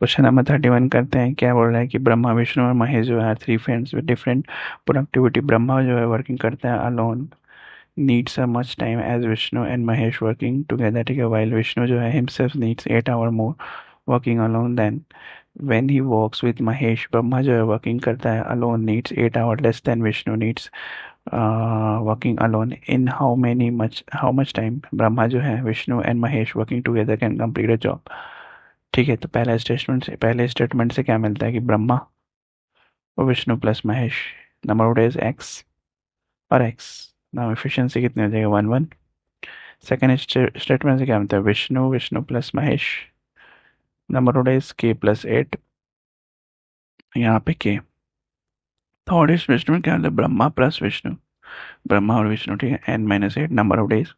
Question number 31 करते हैं। क्या बोल रहा है कि ब्रह्मा विष्णु और महेश जो है three friends with different productivity. Brahma जो है वर्किंग करता है alone, needs a much time as Vishnu and Mahesh working together, ठीक है। वाइल विष्णु जो है himself needs 8 hour more working alone than when he works with Mahesh. Brahma जो है वर्किंग करता है alone, needs 8 hour less than Vishnu needs working alone in how much time. Brahma जो है Vishnu and Mahesh working together can complete a job. ठीक है, तो पहले स्टेटमेंट से क्या मिलता है कि ब्रह्मा और Vishnu plus Mahesh, number of days x और एक्स, नाउ एफिशिएंसी कितनी हो जाएगी 1 1। सेकेंड स्टेटमेंट से क्या मिलता है Vishnu Vishnu plus Mahesh, number of days के प्लस 8, यहाँ पे के। थर्ड स्टेटमेंट क्या मिलता है ब्रह्मा प्लस विष्णु, ब्रह्मा और विष्णु, ठीक है, n minus 8 number of days,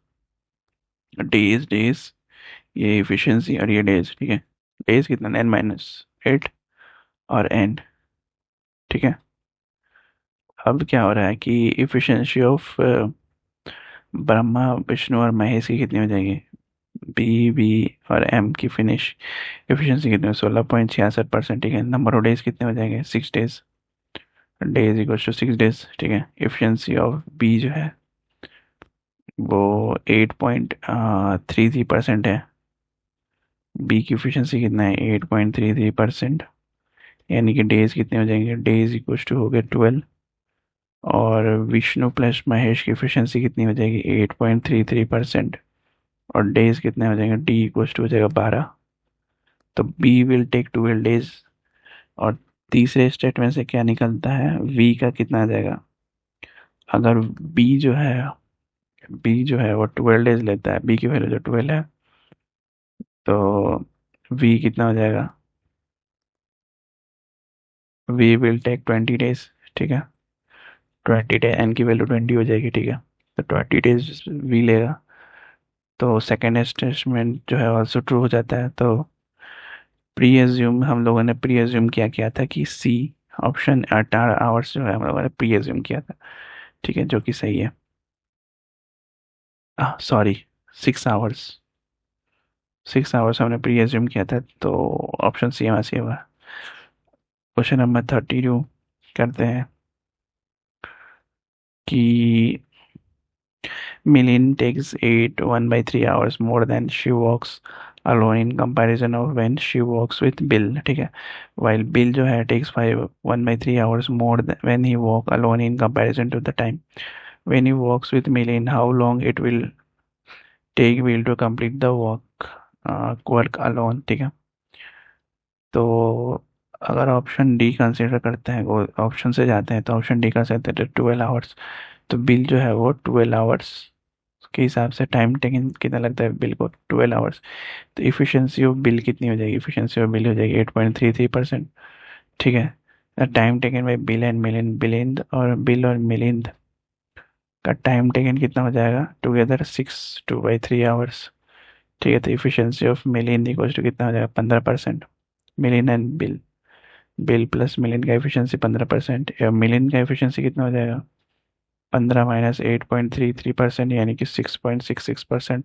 days days, ये एफिशिएंसी और ये डेज, ठीक है। डेज कितना n माइनस 8 और n, ठीक है। अब क्या हो रहा है कि एफिशिएंसी ऑफ ब्रह्मा विष्णु और महेश की कितनी हो जाएगी, बी बी और एम की फिनिश एफिशिएंसी कितनी हो 16.66%, ठीक है। नंबर ऑफ डेज कितने हो जाएंगे 6 days, days equals to 6 days, ठीक है। एफिशिएंसी ऑफ बी जो है वो 8.33% है। बी की एफिशिएंसी कितना है 8.33%, यानी कि डेज कितने हो जाएंगे, डेज इक्वल्स टू हो गए 12। और विष्णु प्लस महेश की एफिशिएंसी कितनी हो जाएगी 8.33%, और डेज कितने हो जाएंगे, डी इक्वल्स टू हो जाएगा 12। तो बी विल टेक 12 डेज। और तीसरे स्टेटमेंट से क्या निकलता है, वी का कितना आ जाएगा, अगर बी जो है वो 12 डेज लेता है, बी की वैल्यू जो 12 है, तो वी कितना हो जाएगा, वी विल टेक 20 डेज, ठीक है। 20 डेज, एन की वैल्यू 20 हो जाएगी, ठीक है। तो 20 डेज वी लेगा। तो सेकेंड स्टेटमेंट जो है ऑल्सो ट्रू हो जाता है। तो प्री एज्यूम, हम लोगों ने प्री एज्यूम किया था कि सी ऑप्शन 18 आवर्स जो है हम लोगों ने प्री एज्यूम किया था, ठीक है, जो कि सही है। सॉरी, 6 आवर्स, 6 आवर्स हमने प्री एज्यूम किया था, तो ऑप्शन सी हमारा सही होगा। क्वेश्चन नंबर 32 करते हैं कि Milin takes 1/3 hours more than she walks alone in comparison of when she walks with Bill, ठीक है। While Bill जो है takes 1/3 hours more when he walk alone in comparison to the time when he walks with Milin, how long it will take Bill to complete the work alone, ठीक है। तो अगर option D consider करते हैं, वो option से जाते हैं, तो ऑप्शन डी का कहते हैं 12 आवर्स। तो बिल जो है वो 12 आवर्स के हिसाब से टाइम टेकन कितना लगता है बिल को 12 आवर्स। तो इफिशियंसी ऑफ बिल कितनी हो जाएगी, इफिशियंसी ऑफ बिल हो जाएगी 8.33%, ठीक है। Time taken by Bill and Milind, बिलिंद और बिल और मिलिंद का टाइम टेकन कितना हो जाएगा टुगेदर 6/2/3 आवर्स, ठीक है। तो efficiency of Milind equal to कितना हो जाएगा 15%। Million and Bill, Bill plus million का एफिशिएंसी 15%, या मिलियन का एफिशिएंसी कितना हो जाएगा 15 माइनस 8.33%, यानी कि 6.66%।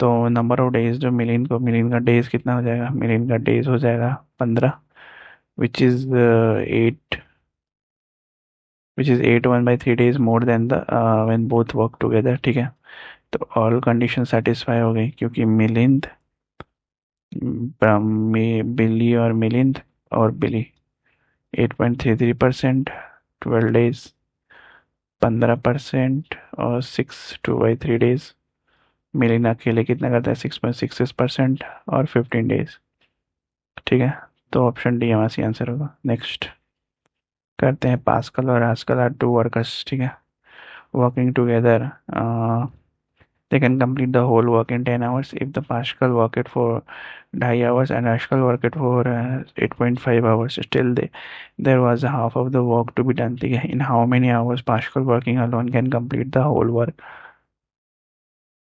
तो नंबर ऑफ डेज जो मिलियन का डेज कितना हो जाएगा, मिलियन का डेज हो जाएगा 15, which is 8, which is 8 1/3 days more than the when both work together, ठीक है। तो ऑल कंडीशन सेटिस्फाई हो गई, क्योंकि मिलिंद, बिली और मिलिंद और बिली 8.33%, 12 डेज, 15% और 6 2/3 days। मिलिन अकेले कितना करता है 6.66% और 15 डेज, ठीक है। तो ऑप्शन डी हमारा सी आंसर होगा। नेक्स्ट करते हैं पास्कल और आस्कल आर टू वर्कर्स, ठीक है, working together. They can complete the whole work in 10 hours if the Pascal work it for 2.5 hours and Pascal work it for 8.5 hours. Still, there was a half of the work to be done. ठीक है, in how many hours Pascal working alone can complete the whole work?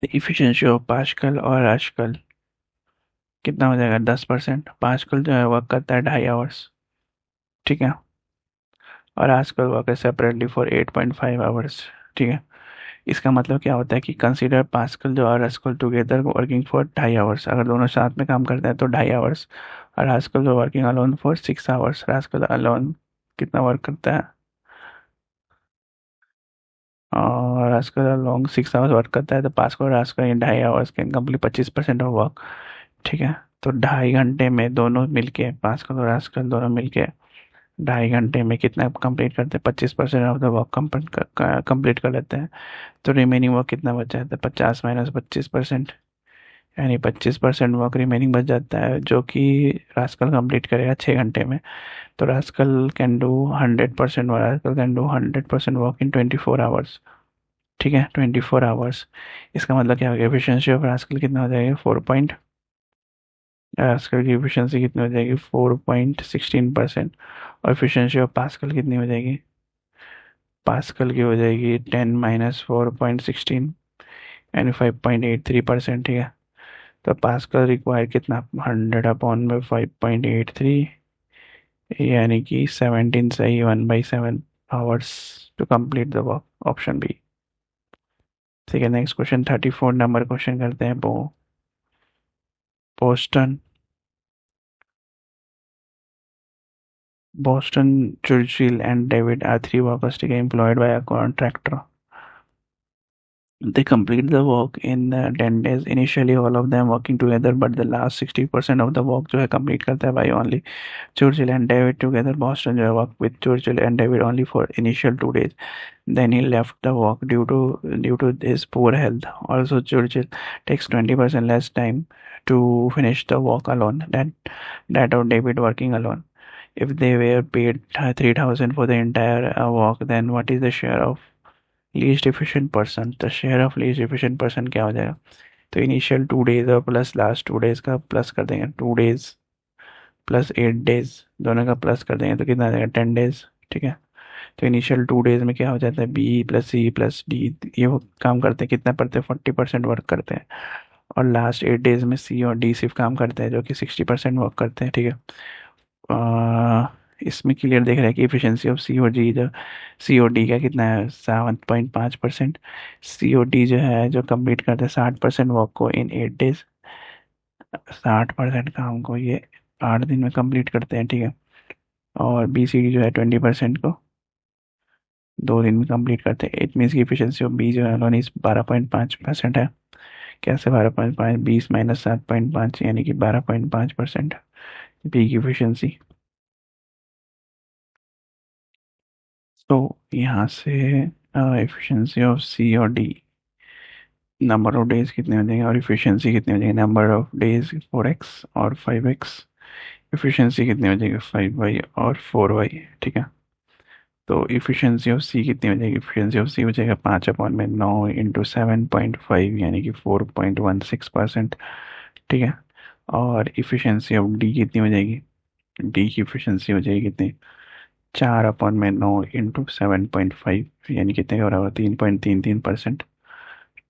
The efficiency of Pascal और आजकल कितना हो जाएगा 10%। Pascal जो है work करता है 2.5 आवर्स, ठीक है, और आजकल वर्क है सेपरेटली फॉर 8.5 आवर्स, ठीक है। इसका मतलब क्या होता है कि कंसीडर पास्कल जो और आजकल टुगेदर वर्किंग फॉर 2.5 आवर्स, अगर दोनों साथ में काम करते हैं तो 2.5 hours, rascal working alone for 6 hours। Rascal alone कितना वर्क करता है? और रास्कल अलोन 6 hours वर्क करता है, तो pascal rascal in 2.5 hours can complete 25% of work. ठीक है, तो 2.5 घंटे में दोनों मिलके, पास्कल और रास्कल दोनों मिलके 2.5 घंटे में कितना कंप्लीट करते हैं? 25% ऑफ द वर्क कंप्लीट कर लेते हैं। तो रिमेनिंग वर्क कितना बच जाता है? 50 - 25%, यानी 25% वर्क रिमेनिंग बच जाता है, जो कि रास्कल कंप्लीट करेगा 6 घंटे में। तो rascal can do 100%, rascal can do 100% work in 24 hours। ठीक है, 24 hours। इसका मतलब क्या हो गया? एफिशिएंसी ऑफ रास्कल कितना हो जाएगा? 4 पॉइंट, रास्कल की एफिशिएंसी कितनी हो जाएगी? 4.16%। और एफिशिएंसी ऑफ पास्कल कितनी हो जाएगी? पास्कल की हो जाएगी 10 - 4.16, यानी 5.83%। ठीक है, तो पास्कल रिक्वायर कितना? 100/5.83, यानी कि 17 सही, 1/7 hours to complete the work. Option B. ठीक है, नेक्स्ट क्वेश्चन 34 नंबर क्वेश्चन करते हैं। Boston Boston, Churchill, and David are three workers together employed by a contractor. They complete the work in 10 days. Initially, all of them working together, but the last 60% of the work जो है complete करता है by only Churchill and David together. Boston जो है work with Churchill and David only for initial 2 days. Then he left the work due to his poor health. Also, Churchill takes 20% less time to finish the work alone than that of David working alone. If they were paid 3,000 for the entire work, then what is the share of least efficient person? The share of least efficient person क्या हो जाएगा? तो initial 2 days और plus last 2 days का plus कर देंगे, 2 days plus 8 days, दोनों का प्लस कर देंगे तो कितना आ जाएगा? 10 days। ठीक है, तो इनिशियल 2 days में क्या हो जाता है? B plus C plus D, ये वो काम करते हैं, कितना पढ़ते हैं? 40% वर्क करते हैं। और लास्ट 8 days में सी और डी सिर्फ काम करते हैं, जो कि 60% वर्क करते हैं। ठीक है, इसमें क्लियर देख रहा है कि एफिशिएंसी ऑफ सी और डी, जो सी और डी का कितना है? 7.5%। सी और डी जो है, जो कंप्लीट करते हैं 60% वर्क को इन 8 days, 60% काम को ये 8 दिन में कंप्लीट करते हैं। ठीक है, और बी सी डी जो है 20% को 2 दिन में कंप्लीट करते हैं। इट मीन्स की एफिशिएंसी ऑफ बी जो है लोन इस 12.5% है। कैसे 12.5? 20 - 7.5, यानी कि 12.5% बी की एफिशिएंसी। तो यहाँ से एफिशिएंसी ऑफ सी और डी, नंबर ऑफ डेज कितने हो जाएंगे और इफिशियंसी कितनी हो जाएगी? नंबर ऑफ डेज 4x और 5x, इफिशियंसी कितनी हो जाएगी? 5y और 4y। ठीक है, तो इफिशियंसी ऑफ सी कितनी हो जाएगी? इफिशियंसी ऑफ सी हो जाएगा 5/9 इंटू 7.5, यानी कि 4.16%। ठीक है, और इफिशियंसी ऑफ डी कितनी हो जाएगी? डी की इफिशियंसी हो जाएगी कितनी? 4/9 इंटू 7.5, यानी कितने का बराबर? 3.33%।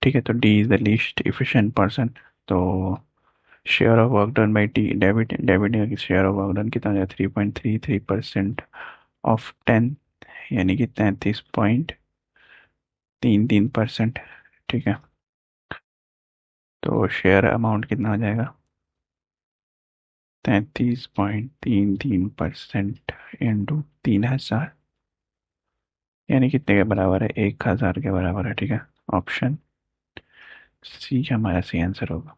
ठीक है, तो D is the least efficient person. तो share of work done by T, डेबिट डेबिट का शेयर ऑफ वर्क डन कितना हो जाएगा? 3.33% ऑफ 10, यानी कि 33.33%। ठीक है, तो शेयर अमाउंट कितना हो जाएगा? 33.33% इंटू 3,000, यानी कितने के बराबर है? 1,000 के बराबर है। ठीक है, ऑप्शन सी हमारा सही आंसर होगा।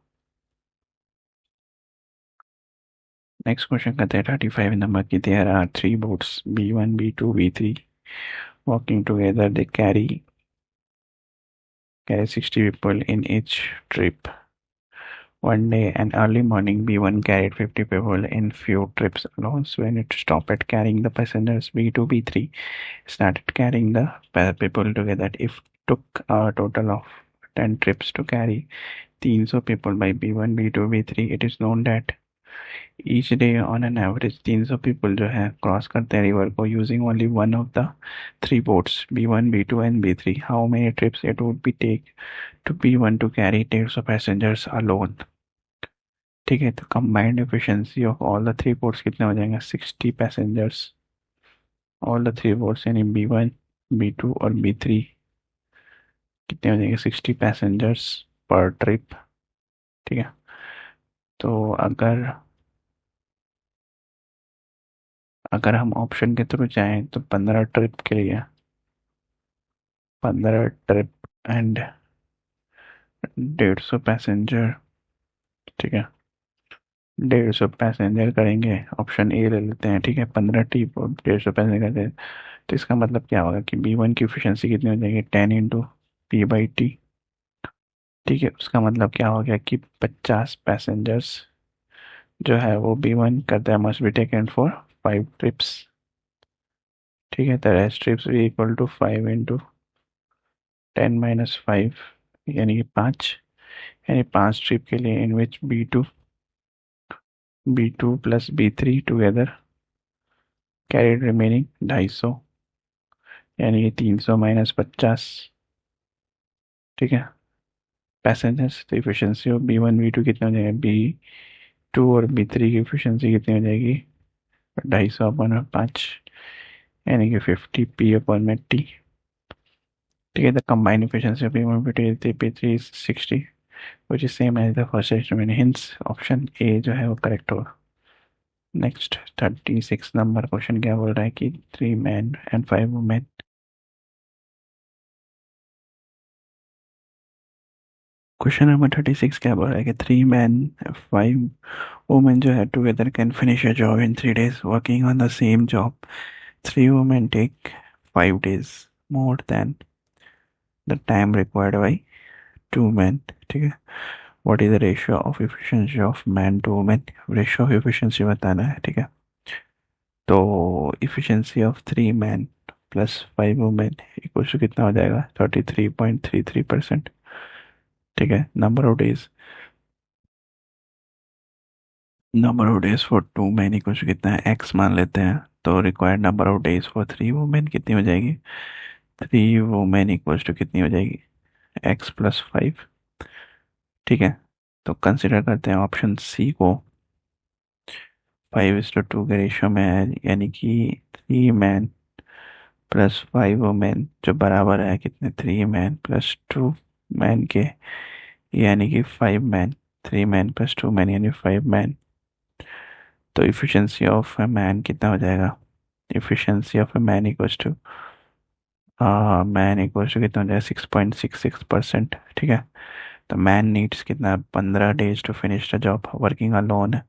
नेक्स्ट क्वेश्चन करते हैं 35 नंबर की। There are 3 boats, B1, B2, B3 walking together. They carry 60 people in each trip. One day, an early morning, B1 carried 50 people in few trips alone. So when it stopped at carrying the passengers, B2, B3 started carrying the people together. If took a total of 10 trips to carry 300 people by B1, B2, B3, it is known that each day on an average 300 people जो है cross करते हैं river को using only one of the 3 boats, B1, B2 and B3. How many trips it would be take to B1 to carry 150 passengers alone? ठीक है, तो combined efficiency of all the 3 boats कितने हो जाएंगे? 60 passengers. All the 3 boats यानी B1, B2 और B3 कितने हो जाएंगे? 60 पैसेंजर्स पर ट्रिप। ठीक है, तो अगर अगर हम ऑप्शन के थ्रू जाएं तो 15 ट्रिप के लिए, 15 ट्रिप एंड 150 पैसेंजर, ठीक है, 150 पैसेंजर करेंगे, ऑप्शन ए ले लेते हैं, ठीक है, 15 ट्रिप और 150 पैसेंजर करते हैं। तो इसका मतलब क्या होगा कि B1 की एफिशिएंसी कितनी हो जाएगी, 10 × P/T, ठीक है। उसका मतलब क्या हो गया कि 50 पैसेंजर्स जो है वो B1 करता है, must be taken for 5 trips, ठीक है। तो रेस्ट ट्रिप्स भी इक्वल टू 5 × 10 - 5, यानी कि 5, यानी 5 ट्रिप के लिए इन विच B2 plus B3 together carried remaining 250, यानी कि 300 - 50, ठीक है, पैसेंजर्स। तो इफिशियंसी ऑफ B1 B2 कितनी हो जाएगी, B2 और B3 की इफिशियंसी कितनी हो जाएगी, 250/5, यानी कि 50 P/T, ठीक है। The combined efficiency of B1 B3 is 60, which is same as the first estimate, hence option A जो है वो करेक्ट होगा। नेक्स्ट 36 नंबर क्वेश्चन क्या बोल रहा है कि 3 men and 5 women। Question number 36 क्या बोल रहा है कि 3 men 5 women जो है together can finish a job in 3 days working on the same job. 3 women take 5 days more than the time required by 2 men, ठीक है। What is the ratio of efficiency of man to women, ratio of efficiency बताना है, ठीक है। तो efficiency of 3 men plus 5 women equal to कितना हो जाएगा, 33.33%, ठीक है। Number of days for 2 men equal to कितना है, एक्स मान लेते हैं। तो required number of days for 3 women कितनी हो जाएगी, 3 वुमेन इक्वल टू कितनी हो जाएगी, x + 5, ठीक है। तो कंसिडर करते हैं ऑप्शन सी को, 5:2 के रेशियो में है, यानी कि 3 men + 5 women जो बराबर है कितने, 3 men + 2 men के, यानी कि 5 men, 3 men + 2 men यानी 5 men। तो इफिशियंसी ऑफ अ मैन कितना हो जाएगा, efficiency of a man equals to कितना हो जाएगा, 6.66%, ठीक है। तो मैन नीड्स कितना, 15 days to finish the job working alone.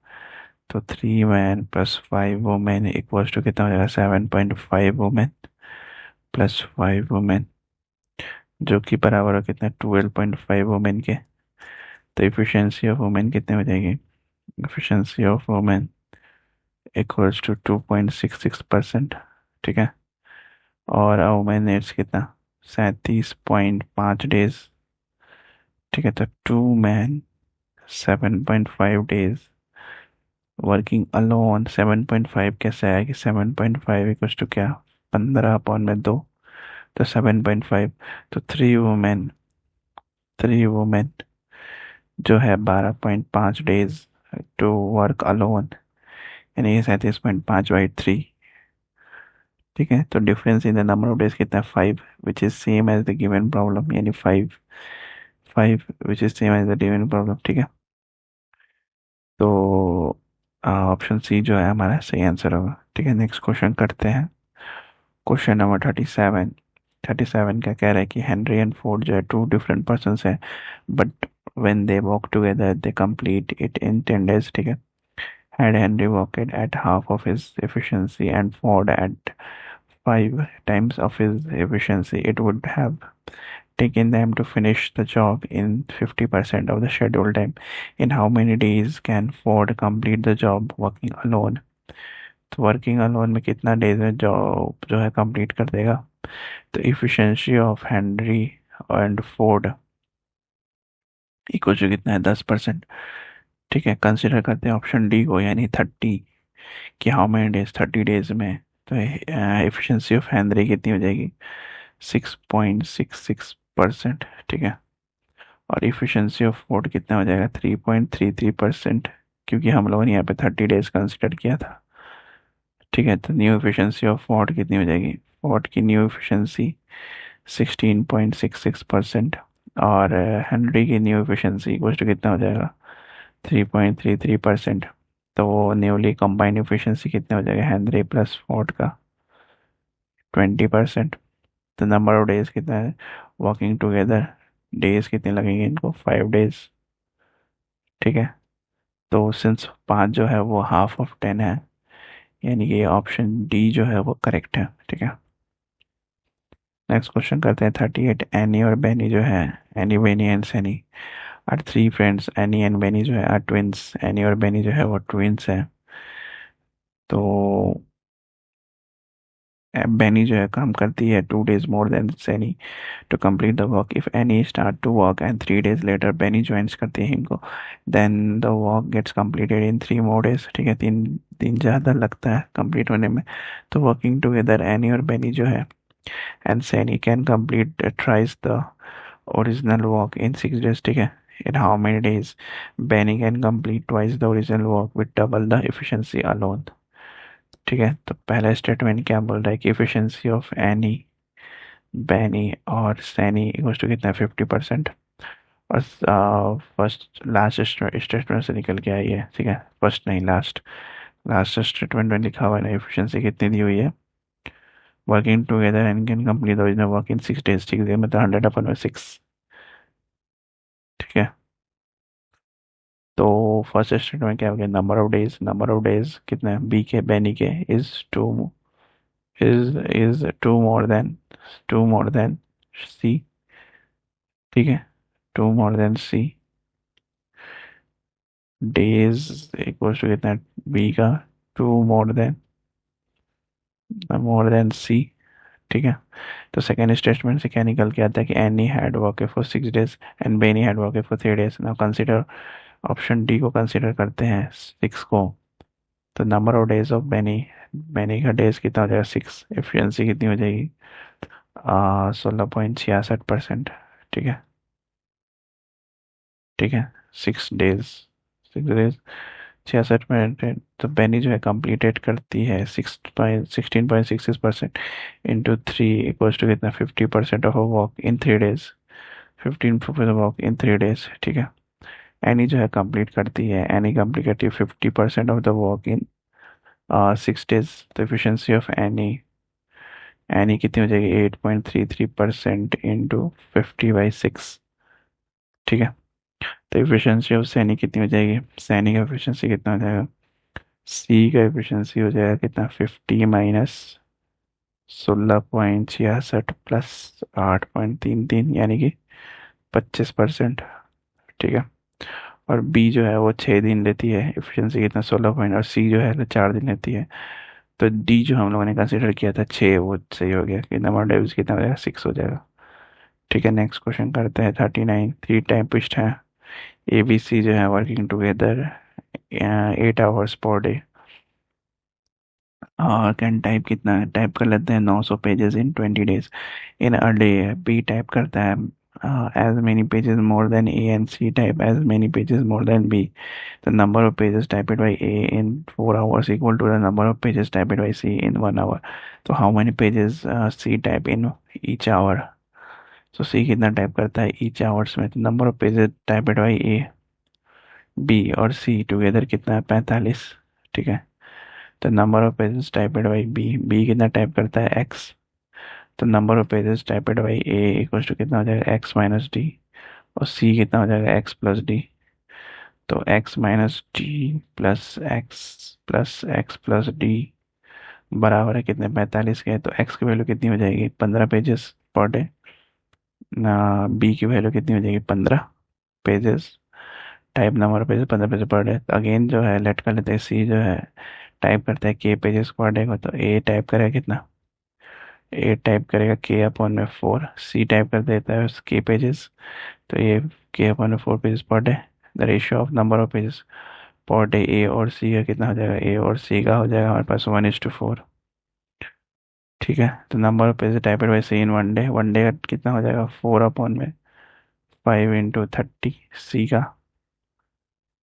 तो 3 men + 5 women इक्वल्स टू कितना हो जाएगा, 7.5 women + 5 women, जो कि बराबर हो कितना, 12.5 women के। तो इफिशियंसी ऑफ वुमेन कितने हो जाएगी, efficiency of women equals to 2.66%, ठीक है। और वुमेन नीड्स कितना, 37.5 days, ठीक है। तो 2 men 7.5 days वर्किंग अलोन, 7.5 कैसे आया कि 7.5 इक्वल्स टू क्या, 15/2, तो 7.5। तो 3 वुमेन जो है 12.5 days टू वर्क अलोन, यानी 37.5/3, ठीक है। तो difference in the number of days कितना है, 5, which is same as the given problem, यानी 5 5 which is same as the given problem, ठीक है। तो ऑप्शन सी जो है हमारा सही आंसर होगा, ठीक है। नेक्स्ट क्वेश्चन करते हैं, क्वेश्चन नंबर 37। 37 क्या कह रहा है कि हेनरी एंड फोर्ड जो है टू डिफरेंट पर्सन है, but when they work together they complete it in 10 days, ठीक है। Had Henry worked at half of his efficiency and Ford at 5 times of his efficiency, it would have taken them to finish the job in 50% of the scheduled time. In how many days can Ford complete the job working alone? तो working alone में कितना days में job जो है complete कर देगा। तो efficiency of Henry and Ford equal to कितना है, 10%, ठीक है। कंसिडर करते हैं ऑप्शन डी को, यानी 30, कि हाउ मेनी डेज, 30 डेज में। तो एफिशिएंसी ऑफ हेनरी कितनी हो जाएगी, 6.66%, ठीक है। और इफिशिएंसी ऑफ फोर्ड कितना हो जाएगा, 3.33%, क्योंकि हम लोगों ने यहाँ पे 30 डेज कंसिडर किया था, ठीक है। तो न्यू एफिशिएंसी ऑफ फोर्ड कितनी हो जाएगी, फोर्ड की न्यू एफिशिएंसी 16.66%, और हेनरी की न्यू एफिशिएंसी इक्वल टू कितना हो जाएगा, 3.33%। तो वो न्यूली कंबाइंड एफिशिएंसी कितने हो जाएगा, हेनरी प्लस फोर्ड का 20%। तो नंबर ऑफ डेज कितना है वर्किंग टुगेदर, डेज कितने लगेंगे इनको, 5 डेज। ठीक है, तो सिंस 5 जो है वो हाफ ऑफ 10 है, यानी कि ऑप्शन डी जो है वो करेक्ट है। ठीक है, नेक्स्ट क्वेश्चन करते हैं 38। एनी और बेनी जो है, Annie Benny and Sunny are three friends. Annie and Benny जो है आर ट्विंस, एनी और बेनी जो है वो ट्विंस है। तो बेनी जो है काम करती है 2 days more then Sunny to complete the work. If Annie start to work and 3 days later Benny joins करती है इनको, then the work gets completed in 3 more days। ठीक है, 3 दिन ज़्यादा लगता है कंप्लीट होने में। तो वर्किंग टुगेदर एनी और बेनी जो है and Saini can complete ट्राइस the original work in 6 days। ठीक है, in how many days Benny can complete twice the original work with double the efficiency alone। ठीक है, तो पहला स्टेटमेंट क्या बोल रहा है कि efficiency ऑफ एनी, बेनी और सैनी इक्वल टू कितना, 50%। और फर्स्ट लास्ट स्टेटमेंट से निकल के आई है। ठीक है, फर्स्ट नहीं, लास्ट लास्ट स्टेटमेंट में लिखा हुआ है ना एफिशिएंसी कितनी दी हुई है, working together and can complete the original work in 6 days। ठीक है, मतलब 100/6। ठीक है, तो फर्स्ट स्टेटमेंट क्या हो गया, नंबर ऑफ डेज कितना है बी के, बेनी के is two, is two more than C. ठीक है, two more than C, days equal to कितना, बी का टू मोर देन सी। ठीक है, तो सेकेंड स्टेटमेंट से क्या निकल के आता है कि Annie had work for 6 days and Benny had work for 3 days। Now consider, option D को कंसीडर करते हैं 6 को। तो number of days of Benny, Benny का डेज कितना हो जाएगा 6, एफिशिएंसी कितनी हो जाएगी 16.66%। ठीक है, ठीक है, 6 days, 6 days 66 मिनट है। तो बेनी जो है कंप्लीटेड करती है 16.66% इंटू 3 इक्वल्स टू कितना, 50% of work in 3 days, 15% work in 3 days। ठीक है, एनी जो है कंप्लीट करती है, एनी कंप्लीट करती है 50% of the work in 6 days। तो एफिशिएंसी ऑफ एनी, एनी कितनी हो जाएगी 8.33% इंटू 50/6। ठीक है, तो एफिशिएंसी ऑफ सैनी कितनी हो जाएगी, सैनी का एफिशिएंसी कितना हो जाएगा, सी का एफिशिएंसी हो जाएगा कितना, 50 माइनस 16.66 प्लस 8.33 यानी कि 25%। ठीक है, और बी जो है वो 6 दिन लेती है, एफिशिएंसी कितना 16 पॉइंट, और सी जो है 4 दिन लेती है। तो डी जो हम लोगों ने कंसिडर किया था 6, वो सही हो गया कि नंबर डेविस कितना हो जाएगा 6 हो जाएगा। ठीक है, नेक्स्ट क्वेश्चन करते हैं 39। 3 टाइपिस्ट है ए बी सी जो है working together 8 hours per day. Can type कितना है, टाइप कर लेते हैं 900 pages in 20 days। In a day B type करता है as many pages more than A and C type as many pages more than B. The number of pages typed by A in 4 hours equal to the number of pages typed by C in 1 hour। तो how many pages C type in each hour. तो C कितना type करता है each hours में, तो number of pages typed by A, B और C together कितना है 45। ठीक है, तो number of pages typed by B, B कितना टाइप करता है एक्स। तो number of pages typed by A equal to कितना हो जाएगा एक्स माइनस डी, और सी कितना हो जाएगा एक्स प्लस डी। तो x minus D plus x plus D बराबर है कितने, 45 के। तो एक्स की वैल्यू कितनी हो जाएगी 15 पेजेस पर डे, ना बी की वैल्यू कितनी हो जाएगी 15 pages, type number of pages 15 pages per day. तो अगेन जो है लेट कर लेते हैं, सी जो है टाइप करता है के पेजेस पर डे को, तो ए टाइप करेगा कितना, ए टाइप करेगा के अपॉन में 4, सी टाइप कर देता है के पेजेस, तो ये के अपॉन में 4 pages per day. The ratio of number of pages per day A और सी का कितना हो जाएगा, ए और सी का हो जाएगा हमारे पास 1:4। ठीक है, तो number of pages typed by C in 1 day, 1 day का कितना हो जाएगा 4/5 इंटू 30, सी का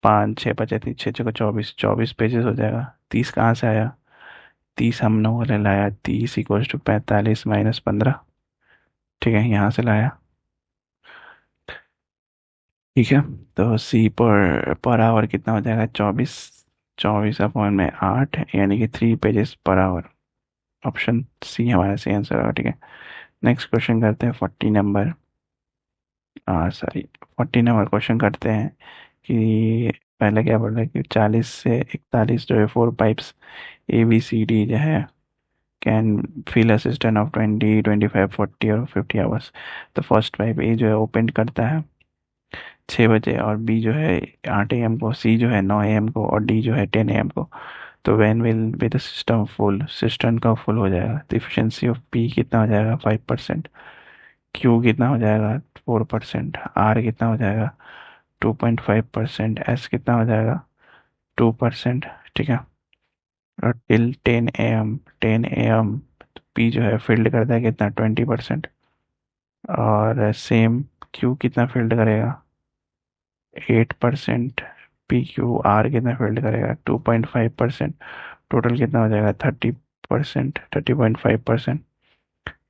5 6 25 6 24, 24 पेजेस हो जाएगा। 30 कहाँ से आया, 30 हम लोगों ने लाया, 30 इक्वल्स टू 45 माइनस 15। ठीक है, यहाँ से लाया। ठीक है, तो सी पर आवर कितना हो जाएगा 24, 24/8 यानी कि 3 pages per hour. Option C हमारा सही आंसर होगा। ठीक है, नेक्स्ट क्वेश्चन करते हैं 40 नंबर क्वेश्चन करते हैं कि पहले क्या बोल रहा है कि 40 से 41 जो है 4 पाइप्स ABCD जो है can fill a system of 20, 25, 40 और 50 आवर्स। तो फर्स्ट पाइप ए जो है ओपन करता है 6 बजे, और बी जो है 8 AM को, सी जो है 9 AM को, और डी जो है 10 AM को। तो when will be the system full, system का फुल हो जाएगा। तो इफिशियंसी ऑफ पी कितना हो जाएगा 5%, क्यू कितना हो जाएगा 4%, आर कितना हो जाएगा 2.5%, एस कितना हो जाएगा 2%। ठीक है, और टिल 10 AM, 10 AM पी जो है फील्ड करता है कितना 20%, और सेम क्यू कितना फील्ड करेगा 8%, PQR कितना फील्ड करेगा 2.5%। टोटल कितना हो जाएगा 30%, 30.5%।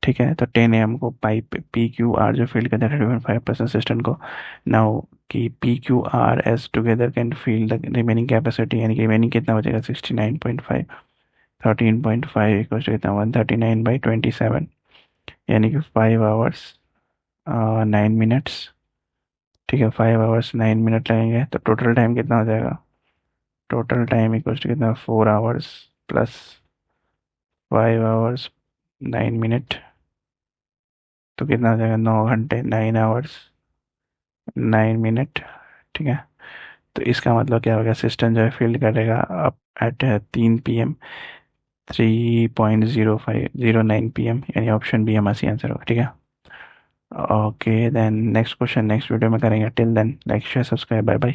ठीक है, तो 10 AM को पाइप PQR जो फील्ड करता है 30.5% सिस्टम को। नाउ कि PQR S together can feel the remaining capacity, यानी कि रिमेनिंग कितना बचेगा 69.5, 13.5 इक्वल टू कितना 139/27, यानी कि 5 आवर्स 9 मिनट्स। ठीक है, 5 आवर्स 9 मिनट लगेंगे, तो टोटल टाइम कितना हो जाएगा, टोटल टाइम इक्वल टू कितना 4 आवर्स प्लस 5 आवर्स 9 मिनट, तो कितना हो जाएगा 9 घंटे, 9 आवर्स 9 मिनट। ठीक है, तो इसका मतलब क्या होगा, सिस्टम जो है फील्ड करेगा अप एट 3 PM 3.0509 PM, यानी ऑप्शन बी हमारा आंसर होगा। ठीक है, okay then next question next video में करेंगे। Till then like share subscribe, bye bye.